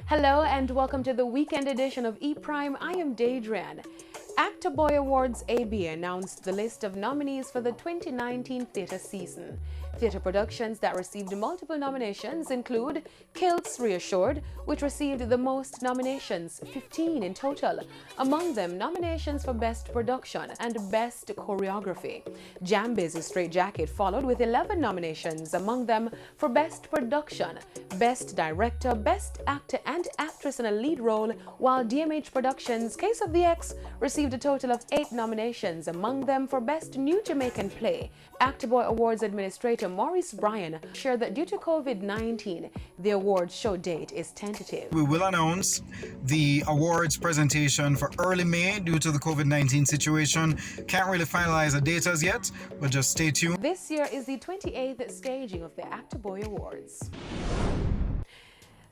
Hello and welcome to the weekend edition of Eprime. I am Daedran. Actor Boy Awards AB announced the list of nominees for the 2019 theatre season. Theatre productions that received multiple nominations include Kilt's Reassured, which received the most nominations, 15 in total. Among them, nominations for Best Production and Best Choreography. Jambi's Straight Jacket followed with 11 nominations, among them for Best Production, Best Director, Best Actor and Actress in a Lead Role, while DMH Productions' Case of the X received a total of 8 nominations, among them for Best New Jamaican Play. Actor Boy Awards Administrator Maurice Bryan shared that due to COVID-19, the awards show date is tentative. We will announce the awards presentation for early May due to the COVID-19 situation. Can't really finalize a date as yet, but just stay tuned. This year is the 28th staging of the Actor Boy Awards.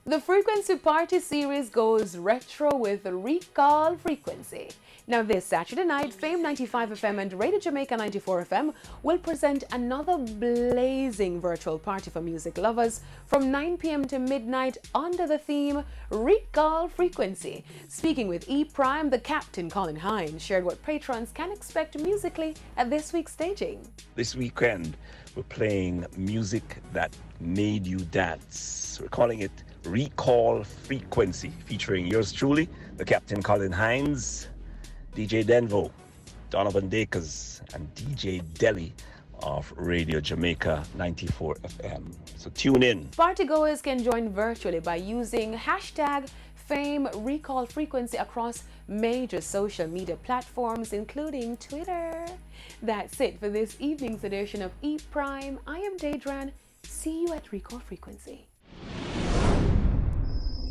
The Frequency Party series goes retro with Recall Frequency. Now this Saturday night, Fame 95 FM and Radio Jamaica 94 FM will present another blazing virtual party for music lovers from 9 p.m. to midnight under the theme Recall Frequency. Speaking with Eprime, the captain Colin Hines shared what patrons can expect musically at this week's staging. This weekend, we're playing music that made you dance. We're calling it Recall Frequency, featuring yours truly, the Captain Colin Hines, DJ Denvo, Donovan Dakers, and DJ Deli of Radio Jamaica 94 FM. So tune in. Partygoers can join virtually by using hashtag Fame Recall Frequency across major social media platforms, including Twitter. That's it for this evening's edition of Eprime. I am Daedran. See you at Recall Frequency.